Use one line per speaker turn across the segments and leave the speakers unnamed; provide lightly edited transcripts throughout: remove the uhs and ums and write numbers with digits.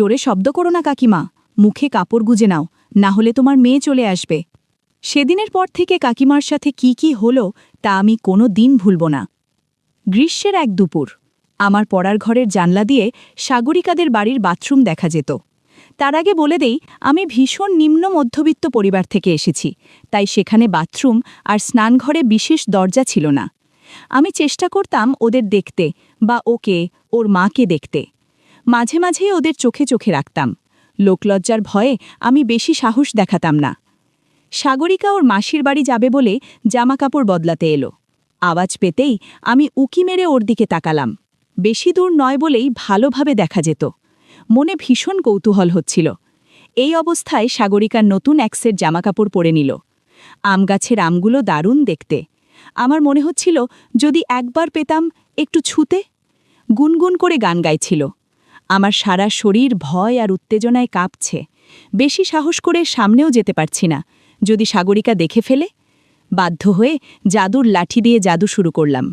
জোরে শব্দ করো না কাকিমা, মুখে কাপড় গুজে নাও, না হলে তোমার মেয়ে চলে আসবে। সেদিনের পর থেকে কাকিমার সাথে কি কি হলো তা আমি কোনো দিন ভুলব না। গ্রীষ্মের এক দুপুর আমার পড়ার ঘরের জানলা দিয়ে সাগরিকাদের বাড়ির বাথরুম দেখা যেত। তার আগে বলে দেই, আমি ভীষণ নিম্ন মধ্যবিত্ত পরিবার থেকে এসেছি, তাই সেখানে বাথরুম আর স্নানঘরে বিশেষ দরজা ছিল না। আমি চেষ্টা করতাম ওদের দেখতে বা ওকে, ওর মাকে দেখতে। মাঝে মাঝেই ওদের চোখে চোখে রাখতাম। লোকলজ্জার ভয়ে আমি বেশি সাহস দেখাতাম না। সাগরিকা ওর মাসির বাড়ি যাবে বলে জামাকাপড় বদলাতে এলো। আওয়াজ পেতেই আমি উকি মেরে ওর দিকে তাকালাম। বেশি দূর নয় বলেই ভালোভাবে দেখা যেত। মনে ভীষণ কৌতূহল হচ্ছিল। এই অবস্থায় সাগরিকার নতুন এক সেট জামাকাপড় পরে নিল। আম গাছের আমগুলো দারুণ দেখতে। আমার মনে হচ্ছিল যদি একবার পেতাম একটু ছুতে। গুনগুন করে গান গাইছিল। আমার সারা শরীর ভয় আর উত্তেজনায় কাঁপছে। বেশি সাহস করে সামনেও যেতে পারছি না, যদি সাগরিকা দেখে ফেলে। বাধ্য হয়ে জাদুর লাঠি দিয়ে জাদু শুরু করলাম।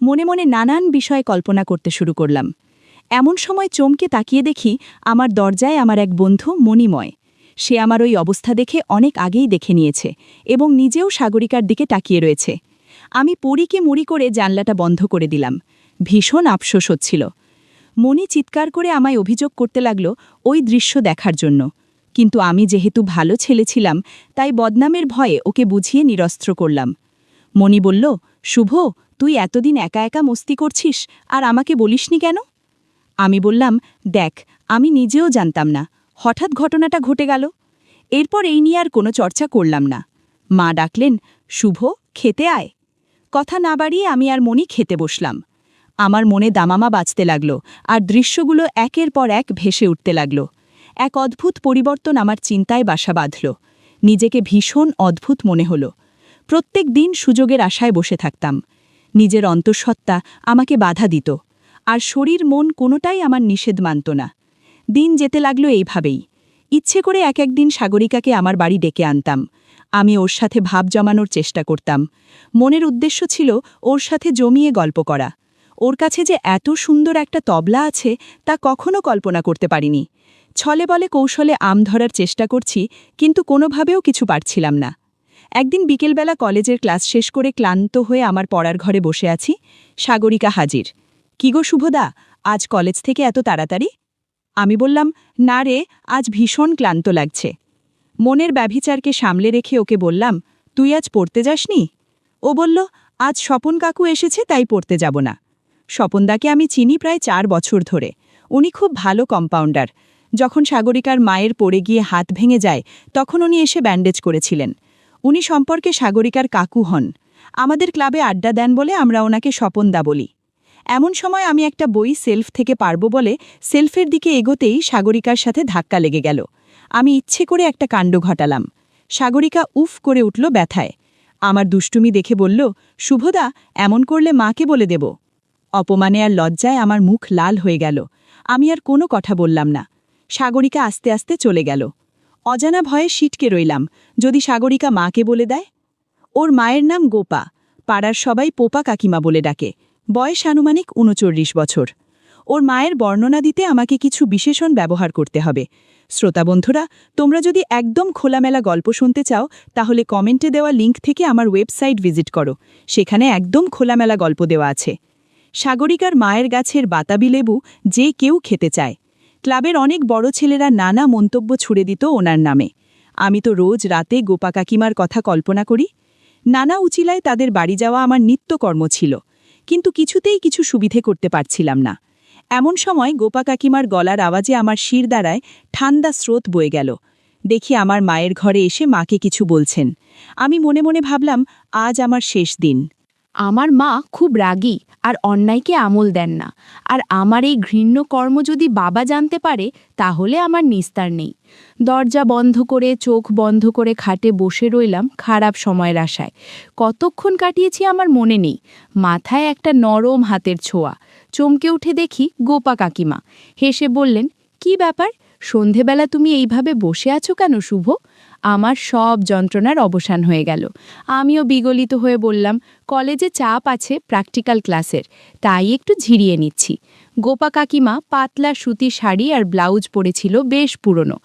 মনে মনে নানান বিষয় কল্পনা করতে শুরু করলাম। এমন সময় চমকে তাকিয়ে দেখি আমার দরজায় আমার এক বন্ধু মণিময়। সে আমার ওই অবস্থা দেখে অনেক আগেই দেখে নিয়েছে এবং নিজেও সাগরিকার দিকে তাকিয়ে রয়েছে। আমি পরীকে মুড়ি করে জানলাটা বন্ধ করে দিলাম। ভীষণ আফসোস হচ্ছিল। মণি চিৎকার করে আমায় অভিযোগ করতে লাগল ওই দৃশ্য দেখার জন্য, কিন্তু আমি যেহেতু ভালো ছেলে ছিলাম তাই বদনামের ভয়ে ওকে বুঝিয়ে নিরস্ত্র করলাম। মণি বলল, শুভ, তুই এতদিন একা একা মস্তি করছিস আর আমাকে বলিসনি কেন? আমি বললাম, দেখ, আমি নিজেও জানতাম না, হঠাৎ ঘটনাটা ঘটে গেল। এরপর এই নিয়ে আর কোনো চর্চা করলাম না। মা ডাকলেন, শুভ, খেতে আয়। কথা না বাড়িয়ে আমি আর মণি খেতে বসলাম। আমার মনে দামামা বাজতে লাগল আর দৃশ্যগুলো একের পর এক ভেসে উঠতে লাগল। এক অদ্ভুত পরিবর্তন আমার চিন্তায় বাসা বাঁধল। নিজেকে ভীষণ অদ্ভুত মনে হল। প্রত্যেক দিন সুযোগের আশায় বসে থাকতাম। নিজের অন্তঃসত্ত্বা আমাকে বাধা দিত, আর শরীর মন কোনোটাই আমার নিষেধ মানত না। দিন যেতে লাগল এইভাবেই। ইচ্ছে করে এক একদিন সাগরিকাকে আমার বাড়ি ডেকে আনতাম। আমি ওর সাথে ভাব জমানোর চেষ্টা করতাম। মনের উদ্দেশ্য ছিল ওর সাথে জমিয়ে গল্প করা। ওর কাছে যে এত সুন্দর একটা তবলা আছে তা কখনো কল্পনা করতে পারিনি। ছলে বলে কৌশলে আম ধরার চেষ্টা করছি, কিন্তু কোনোভাবেও কিছু পারছিলাম না। একদিন বিকেলবেলা কলেজের ক্লাস শেষ করে ক্লান্ত হয়ে আমার পড়ার ঘরে বসে আছি। সাগরিকা হাজির। কি গো শুভদা, আজ কলেজ থেকে এত তাড়াতাড়ি? আমি বললাম, না রে, আজ ভীষণ ক্লান্ত লাগছে। মনের ব্যভিচারকে সামলে রেখে ওকে বললাম, তুই আজ পড়তে যাসনি? ও বলল, আজ স্বপন কাকু এসেছে তাই পড়তে যাব না। স্বপনদাকে আমি চিনি প্রায় 4 বছর ধরে। উনি খুব ভালো কম্পাউন্ডার। যখন সাগরিকার মায়ের পড়ে গিয়ে হাত ভেঙে যায় তখন উনি এসে ব্যান্ডেজ করেছিলেন। উনি সম্পর্কে সাগরিকার কাকু হন। আমাদের ক্লাবে আড্ডা দেন বলে আমরা ওনাকে স্বপনদা বলি। এমন সময় আমি একটা বই সেলফ থেকে পারব বলে সেলফের দিকে এগোতেই সাগরিকার সাথে ধাক্কা লেগে গেল। আমি ইচ্ছে করে একটা কাণ্ড ঘটালাম। সাগরিকা উফ করে উঠল ব্যথায়। আমার দুষ্টুমি দেখে বলল, শুভদা, এমন করলে মাকে বলে দেব। অপমানে আর লজ্জায় আমার মুখ লাল হয়ে গেল। আমি আর কোনো কথা বললাম না। সাগরিকা আস্তে আস্তে চলে গেল। অজানা ভয়ে সিটকে রইলাম, যদি সাগরিকা মাকে বলে দেয়। ওর মায়ের নাম গোপা। পাড়ার সবাই পোপা কাকিমা বলে ডাকে। বয়স আনুমানিক ৩৯ বছর। ওর মায়ের বর্ণনা দিতে আমাকে কিছু বিশেষণ ব্যবহার করতে হবে। শ্রোতাবন্ধুরা, তোমরা যদি একদম খোলামেলা গল্প শুনতে চাও তাহলে কমেন্টে দেওয়া লিঙ্ক থেকে আমার ওয়েবসাইট ভিজিট করো। সেখানে একদম খোলামেলা গল্প দেওয়া আছে। সাগরিকার মায়ের গাছের বাতাবি লেবু যে কেউ খেতে চায়। ক্লাবের অনেক বড় ছেলেরা নানা মন্তব্য ছুড়ে দিত ওনার নামে। আমি তো রোজ রাতে গোপা কাকিমার কথা কল্পনা করি। নানা উচিলায় তাদের বাড়ি যাওয়া আমার নিত্যকর্ম ছিল, কিন্তু কিছুতেই কিছু সুবিধে করতে পারছিলাম না। এমন সময় গোপা কাকিমার গলার আওয়াজে আমার শির দ্বারায় ঠান্ডা স্রোত বয়ে গেল। দেখি আমার মায়ের ঘরে এসে মাকে কিছু বলছেন। আমি মনে মনে ভাবলাম, আজ আমার শেষ দিন।
আমার মা খুব রাগী আর অন্যায়কে আমল দেন না, আর আমার এই ঘৃণ্য কর্ম যদি বাবা জানতে পারে তাহলে আমার নিস্তার নেই। দরজা বন্ধ করে চোখ বন্ধ করে খাটে বসে রইলাম খারাপ সময়ের আশায়। কতক্ষণ কাটিয়েছি আমার মনে নেই। মাথায় একটা নরম হাতের ছোঁয়া। চমকে উঠে দেখি গোপা কাকিমা। হেসে বললেন, কি ব্যাপার, সন্ধেবেলা তুমি এইভাবে বসে আছো কেন শুভ? আমার সব যন্ত্রণার অবসান হয়ে গেল। আমিও বিগলিত হয়ে বললাম, কলেজে চাপ আছে প্র্যাকটিক্যাল ক্লাসের, তাই একটু ঝিরিয়ে নিচ্ছি। গোপা কাকিমা পাতলা সুতির শাড়ি আর ব্লাউজ পরেছিল, বেশ পুরনো,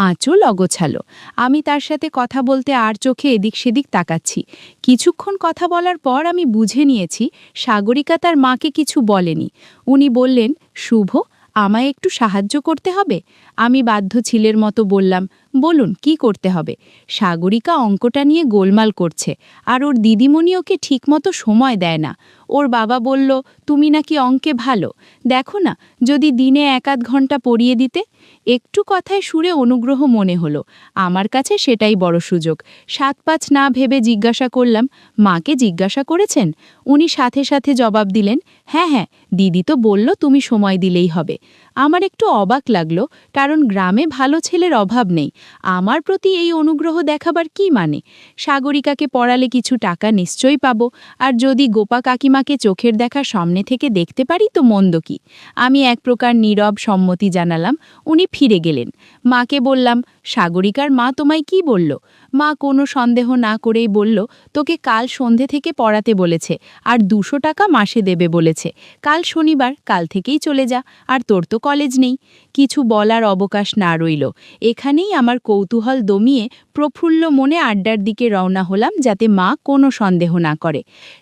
আঁচল অগোছালো। আমি তার সাথে কথা বলতে আর চোখে এদিক সেদিক তাকাচ্ছি। কিছুক্ষণ কথা বলার পর আমি বুঝে নিয়েছি সাগরিকা তার মাকে কিছু বলেনি। উনি বললেন, শুভ, আমায় একটু সাহায্য করতে হবে। আমি বাধ্য ছেলের মতো বললাম, বলুন কি করতে হবে। সাগরিকা অঙ্কটা নিয়ে গোলমাল করছে, আর ওর দিদিমণি ওকে ঠিকমতো সময় দেয় না। ওর বাবা বলল, তুমি নাকি অঙ্কে ভালো, দেখো না যদি দিনে 1-8 ঘন্টা পড়িয়ে দিতে। একটু কথায় সুরে অনুগ্রহ মনে হলো। আমার কাছে সেটাই বড় সুযোগ। 7-5 না ভেবে জিজ্ঞাসা করলাম, মাকে জিজ্ঞাসা করেছেন? উনি সাথে সাথে জবাব দিলেন, হ্যাঁ হ্যাঁ, দিদি তো বলল তুমি সময় দিলেই হবে। আমার একটু অবাক লাগলো, কারণ গ্রামে ভালো ছেলের অভাব নেই। আমার প্রতি এই অনুগ্রহ দেখাবার কি মানে? সাগরিকাকে পড়ালে কিছু টাকা নিশ্চয়ই পাবো, আর যদি গোপা কাকিমাকে চোখের দেখা সামনে থেকে দেখতে পারি তো মন্দ কি। আমি এক প্রকার নীরব সম্মতি জানালাম। উনি ফিরে গেলেন। মাকে বললাম, সাগরিকার মা তোমায় কি বলল? মা কোনো সন্দেহ না করেই বলল, তোকে কাল সন্ধে থেকে পড়াতে বলেছে, আর 200 টাকা মাসে দেবে বলেছে। কাল শনিবার, কাল থেকেই চলে যা, আর তোর তো কলেজ নেই। কিছু বলার অবকাশ না রইল। এখানেই আমার কৌতূহল দমিয়ে প্রফুল্ল মনে আড্ডার দিকে রওনা হলাম, যাতে মা কোনো সন্দেহ না করে।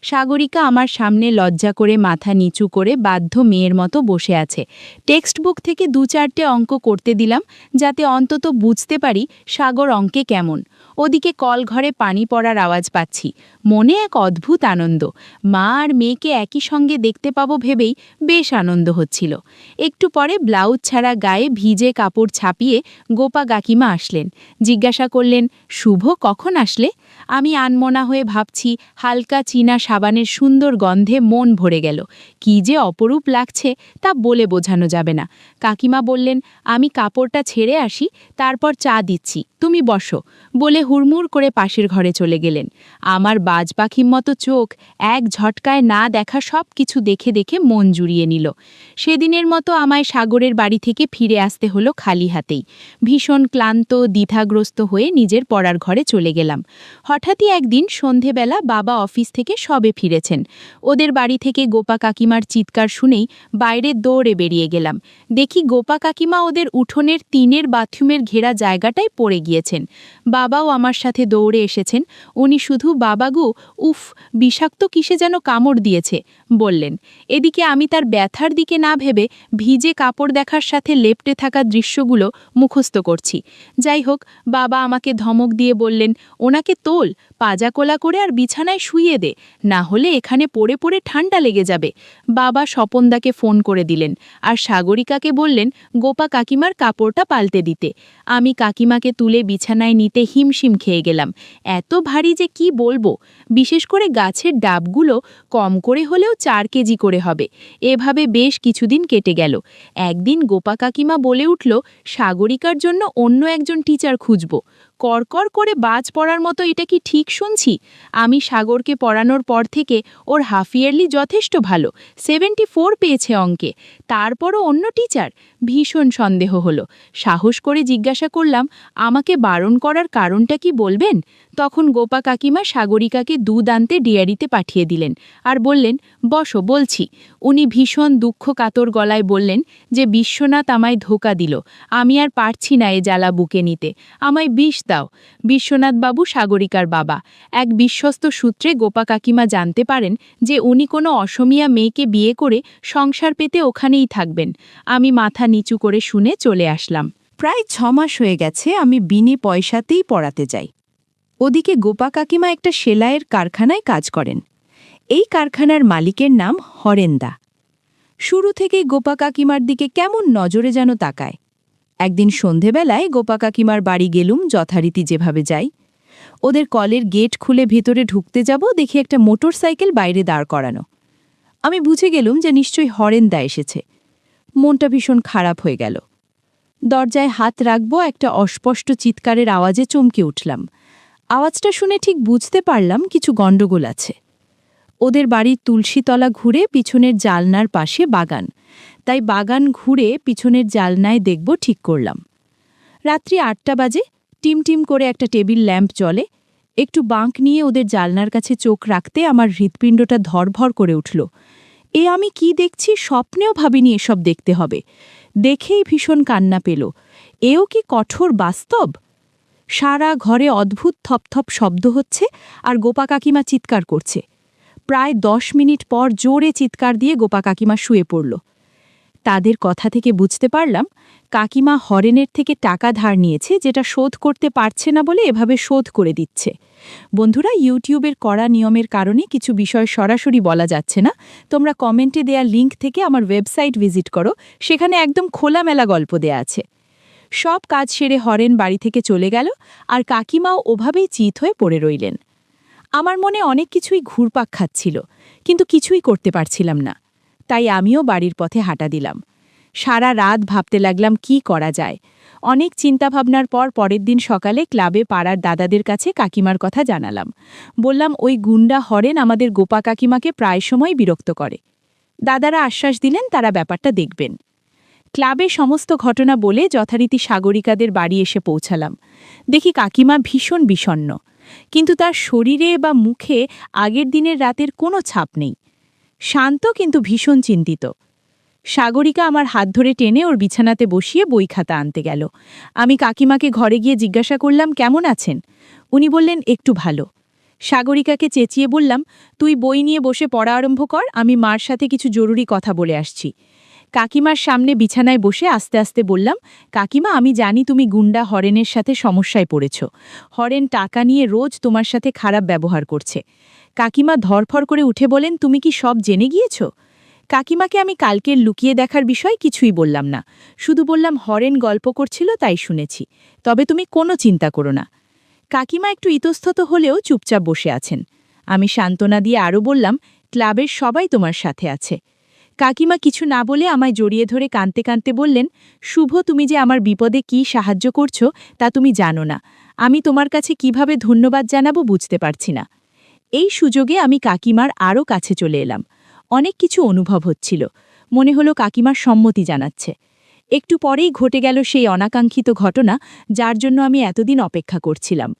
সাগরিকা আমার সামনে লজ্জা করে মাথা নিচু করে বাধ্য মেয়ের মতো বসে আছে। টেক্সট বুক থেকে 2-4টে অঙ্ক করতে দিলাম, যাতে অন্তত বুঝতে পারি সাগর অঙ্কে কেমন। ওদিকে কলঘরে পানি পড়ার আওয়াজ পাচ্ছি। মনে এক অদ্ভুত আনন্দ। মা আর মেয়েকে একই সঙ্গে দেখতে পাবো ভেবেই বেশ আনন্দ হচ্ছিল। একটু পরে ব্লাউজ ছাড়া গায়ে ভিজে কাপড় ছাপিয়ে গোপা কাকিমা আসলেন। জিজ্ঞাসা করলেন, শুভ, কখন আসলে? আমি আনমনা হয়ে ভাবছি, হালকা চীনা সাবানের সুন্দর গন্ধে মন ভরে গেল। কি যে অপরূপ লাগছে তা বলে বোঝানো যাবে না। কাকিমা বললেন, আমি কাপড়টা ছেড়ে আসি, তারপর চা দিচ্ছি, তুমি বসো, বলে হুড়মুড় করে পাশের ঘরে চলে গেলেন। আমার বাজ পাখির মতো চোখ এক ঝটকায় না দেখা সব কিছু দেখে দেখে মন জুড়িয়ে নিল। সেদিনের মতো আমায় সাগরের বাড়ি থেকে ফিরে আসতে হলো খালি হাতেই। ভীষণ ক্লান্ত, দ্বিধাগ্রস্ত হয়ে নিজের পড়ার ঘরে চলে গেলাম। হঠাৎই একদিন সন্ধেবেলা বাবা অফিস থেকে সবে ফিরেছেন। ওদের বাড়ি থেকে গোপা কাকিমার চিৎকার শুনেই বাইরে দৌড়ে বেরিয়ে গেলাম। দেখি গোপা কাকিমা ওদের উঠোনের টিনের বাথরুমের ঘেরা জায়গাটায় পড়ে গিয়েছেন। বাবাও আমার সাথে দৌড়ে এসেছেন। উনি শুধু, বাবাগু, উফ, বিষাক্ত কিসে যেন কামড় দিয়েছে, বললেন। এদিকে আমি তার ব্যথার দিকে না ভেবে ভিজে কাপড় দেখার সাথে লেপ্টে থাকা দৃশ্যগুলো মুখস্থ করছি। যাই হোক, বাবা আমাকে ধমক দিয়ে বললেন, ওনাকে তোল, পাজাকোলা করে আর বিছানায় শুইয়ে দে, না হলে এখানে পড়ে পড়ে ঠান্ডা লেগে যাবে। বাবা স্বপনদাকে ফোন করে দিলেন, আর সাগরিকাকে বললেন গোপা কাকিমার কাপড়টা পাল্টে দিতে। আমি কাকিমাকে তুলে বিছানায় নিতে হিমশিম খেয়ে গেলাম। এত ভারী যে কি বলবো। বিশেষ করে গাছের ডাবগুলো কম করে হলেও 4 কেজি করে হবে। এভাবে বেশ কিছুদিন কেটে গেল। একদিন গোপা কাকিমা বলে উঠল, সাগরিকার জন্য অন্য একজন টিচার খুঁজব। করকর করে বাজ পড়ার মতো এটা কি ঠিক শুনছি? আমি সাগরকে পড়ানোর পর থেকে ওর হাফ ইয়ারলি যথেষ্ট ভালো, 74 পেয়েছে অঙ্কে। তারপরও অন্য টিচার? ভীষণ সন্দেহ হলো। সাহস করে জিজ্ঞাসা করলাম, আমাকে বারণ করার কারণটা কি বলবেন? তখন গোপা কাকিমা সাগরিকাকে দুধ আনতে ডেয়ারিতে পাঠিয়ে দিলেন, আর বললেন, বসো, বলছি। উনি ভীষণ দুঃখ কাতর গলায় বললেন যে বিশ্বনাথ আমায় ধোঁকা দিল, আমি আর পারছি না এ জ্বালা বুকে নিতে, আমায় বিষ দাও। বিশ্বনাথবাবু সাগরিকার বাবা। এক বিশ্বস্ত সূত্রে গোপা কাকিমা জানতে পারেন যে উনি কোনো অসমিয়া মেয়েকে বিয়ে করে সংসার পেতে ওখানেই থাকবেন। আমি মাথা নিচু করে শুনে চলে আসলাম।
প্রায় 6 মাস হয়ে গেছে আমি বিনে পয়সাতেই পড়াতে যাই। ওদিকে গোপা কাকিমা একটা সেলাইয়ের কারখানায় কাজ করেন। এই কারখানার মালিকের নাম হরেন্দা। শুরু থেকেই গোপা কাকিমার দিকে কেমন নজরে যেন তাকায়। একদিন সন্ধেবেলায় গোপা কাকিমার বাড়ি গেলুম, যথারীতি যেভাবে যাই। ওদের কলের গেট খুলে ভেতরে ঢুকতে যাব, দেখি একটা মোটর সাইকেল বাইরে দাঁড় করানো। আমি বুঝে গেলুম যে নিশ্চয়ই হরেন্দা এসেছে। মনটা ভীষণ খারাপ হয়ে গেল। দরজায় হাত রাখব, একটা অস্পষ্ট চিৎকারের আওয়াজে চমকে উঠলাম। আওয়াজটা শুনে ঠিক বুঝতে পারলাম কিছু গণ্ডগোল আছে। ওদের বাড়ির তুলসীতলা ঘুরে পিছনের জালনার পাশে বাগান, তাই বাগান ঘুরে পিছনের জালনায় দেখব ঠিক করলাম। রাত্রি 8টা বাজে। টিমটিম করে একটা টেবিল ল্যাম্প জ্বলে। একটু বাঁক নিয়ে ওদের জালনার কাছে চোখ রাখতে আমার হৃৎপিণ্ডটা ধরভর করে উঠল। এ আমি কি দেখছি, স্বপ্নেও ভাবিনি এসব দেখতে হবে। দেখেই ভীষণ কান্না পেল। এও কি কঠোর বাস্তব? সারা ঘরে অদ্ভুত থপথপ শব্দ হচ্ছে আর গোপা কাকিমা চিৎকার করছে। প্রায় 10 মিনিট পর জোরে চিৎকার দিয়ে গোপা কাকিমা শুয়ে পড়ল। তাদের কথা থেকে বুঝতে পারলাম কাকিমা হরেনের থেকে টাকা ধার নিয়েছে, যেটা শোধ করতে পারছে না বলে এভাবে শোধ করে দিচ্ছে। বন্ধুরা, ইউটিউবের কড়া নিয়মের কারণে কিছু বিষয় সরাসরি বলা যাচ্ছে না। তোমরা কমেন্টে দেয়া লিংক থেকে আমার ওয়েবসাইট ভিজিট করো, সেখানে একদম খোলামেলা গল্প দেয়া আছে। সব কাজ সেরে হরেন বাড়ি থেকে চলে গেল আর কাকিমাও ওভাবেই চিত হয়ে পড়ে রইলেন। আমার মনে অনেক কিছুই ঘুরপাক খাচ্ছিল, কিন্তু কিছুই করতে পারছিলাম না। তাই আমিও বাড়ির পথে হাঁটা দিলাম। সারা রাত ভাবতে লাগলাম কি করা যায়। অনেক চিন্তাভাবনার পর পরের দিন সকালে ক্লাবে পাড়ার দাদাদের কাছে কাকিমার কথা জানালাম। বললাম, ওই গুন্ডা হরেন আমাদের গোপা কাকিমাকে প্রায় সময় বিরক্ত করে। দাদারা আশ্বাস দিলেন তারা ব্যাপারটা দেখবেন। ক্লাবে সমস্ত ঘটনা বলে যথারীতি সাগরিকাদের বাড়ি এসে পৌঁছালাম। দেখি কাকিমা ভীষণ বিষণ্ণ, কিন্তু তার শরীরে বা মুখে আগের দিনের রাতের কোনো ছাপ নেই। শান্ত কিন্তু ভীষণ চিন্তিত। সাগরিকা আমার হাত ধরে টেনে ওর বিছানাতে বসিয়ে বই খাতা আনতে গেল। আমি কাকিমাকে ঘরে গিয়ে জিজ্ঞাসা করলাম, কেমন আছেন? উনি বললেন, একটু ভালো। সাগরিকাকে চেঁচিয়ে বললাম, তুই বই নিয়ে বসে পড়া আরম্ভ কর, আমি মার সাথে কিছু জরুরি কথা বলে আসছি। কাকিমার সামনে বিছানায় বসে আস্তে আস্তে বললাম, কাকিমা, আমি জানি তুমি গুন্ডা হরেনের সাথে সমস্যায় পড়েছ। হরেন টাকা নিয়ে রোজ তোমার সাথে খারাপ ব্যবহার করছে। কাকিমা ধরফর করে উঠে বলেন, তুমি কি সব জেনে গিয়েছ? কাকিমাকে আমি কালকের লুকিয়ে দেখার বিষয় কিছুই বললাম না, শুধু বললাম হরেন গল্প করছিল তাই শুনেছি, তবে তুমি কোনো চিন্তা করো না। কাকিমা একটু ইতস্তত হলেও চুপচাপ বসে আছেন। আমি সান্ত্বনা দিয়ে আরও বললাম, ক্লাবের সবাই তোমার সাথে আছে। কাকিমা কিছু না বলে আমায় জড়িয়ে ধরে কাঁদতে কাঁদতে বললেন, শুভ, তুমি যে আমার বিপদে কি সাহায্য করছো তা তুমি জানো না। আমি তোমার কাছে কিভাবে ধন্যবাদ জানাবো বুঝতে পারছি না। এই সুযোগে আমি কাকিমার আরও কাছে চলে এলাম। অনেক কিছু অনুভব হচ্ছিল। মনে হলো কাকিমার সম্মতি জানাচ্ছে। একটু পরেই ঘটে গেল সেই অনাকাঙ্ক্ষিত ঘটনা যার জন্য আমি এতদিন অপেক্ষা করছিলাম।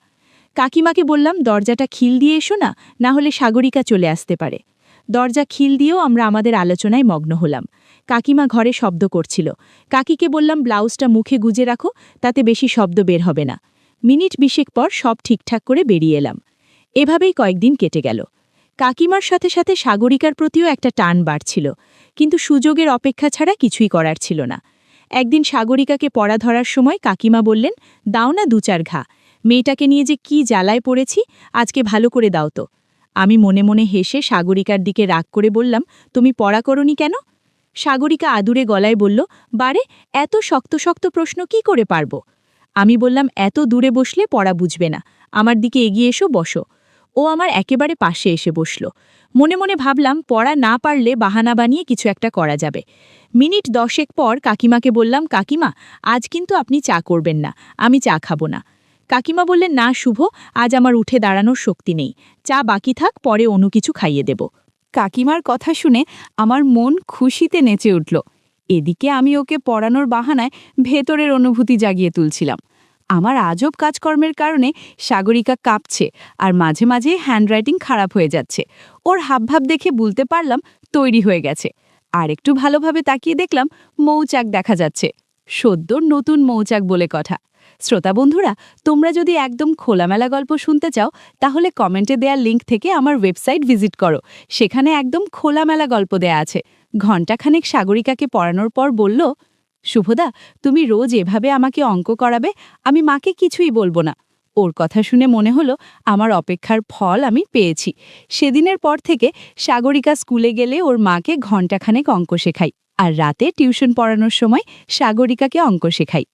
কাকিমাকে বললাম, দরজাটা খিল দিয়ে এসো না, না হলে সাগরিকা চলে আসতে পারে। দরজা খিল দিয়েও আমরা আমাদের আলোচনায় মগ্ন হলাম। কাকিমা ঘরে শব্দ করছিল। কাকিকে বললাম, ব্লাউজটা মুখে গুজে রাখো, তাতে বেশি শব্দ বের হবে না। মিনিট 20 পর সব ঠিকঠাক করে বেরিয়ে এলাম। এভাবেই কয়েকদিন কেটে গেল। কাকিমার সাথে সাথে সাগরিকার প্রতিও একটা টান বাড়ছিল, কিন্তু সুযোগের অপেক্ষা ছাড়া কিছুই করার ছিল না। একদিন সাগরিকাকে পড়া ধরার সময় কাকিমা বললেন, দাও না 2-4 ঘা, মেয়েটাকে নিয়ে যে কি জ্বালায় পড়েছি, আজকে ভালো করে দাও তো। আমি মনে মনে হেসে সাগরিকার দিকে রাগ করে বললাম, তুমি পড়া করনি কেন? সাগরিকা আদুরে গলায় বলল, বারে, এত শক্ত শক্ত প্রশ্ন কি করে পারব? আমি বললাম, এত দূরে বসলে পড়া বুঝবে না, আমার দিকে এগিয়ে এসো, বসো। ও আমার একেবারে পাশে এসে বসল। মনে মনে ভাবলাম, পড়া না পারলে বাহানা বানিয়ে কিছু একটা করা যাবে। মিনিট 10 পর কাকিমাকে বললাম, কাকিমা, আজ কিন্তু আপনি চা করবেন না, আমি চা খাবো না। কাকিমা বললেন, না শুভ, আজ আমার উঠে দাঁড়ানোর শক্তি নেই, চা বাকি থাক, পরে অন্য কিছু খাইয়ে দেব। কাকিমার কথা শুনে আমার মন খুশিতে নেচে উঠল। এদিকে আমি ওকে পড়ানোর বাহানায় ভেতরের অনুভূতি জাগিয়ে তুলছিলাম। আমার আজব কাজকর্মের কারণে সাগরিকা কাঁপছে আর মাঝে মাঝে হ্যান্ডরাইটিং খারাপ হয়ে যাচ্ছে। ওর হাবভাব দেখে বলতে পারলাম তৈরি হয়ে গেছে। আর একটু ভালোভাবে তাকিয়ে দেখলাম মৌচাক দেখা যাচ্ছে। সদ্য নতুন মৌচাক বলে কথা। শ্রোতা বন্ধুরা, তোমরা যদি একদম খোলামেলা গল্প শুনতে চাও তাহলে কমেন্টে দেওয়া লিংক থেকে আমার ওয়েবসাইট ভিজিট করো, সেখানে একদম খোলামেলা গল্প দেয়া আছে। ঘণ্টাখানেক সাগরিকাকে পড়ানোর পর বলল, শুভদা, তুমি রোজ এভাবে আমাকে অঙ্ক করাবে, আমি মাকে কিছুই বলবো না। ওর কথা শুনে মনে হলো আমার অপেক্ষার ফল আমি পেয়েছি। সেদিনের পর থেকে সাগরিকা স্কুলে গেলে ওর মাকে ঘণ্টাখানেক অঙ্ক শেখাই, আর রাতে টিউশন পড়ানোর সময় সাগরিকাকে অঙ্ক শেখাই।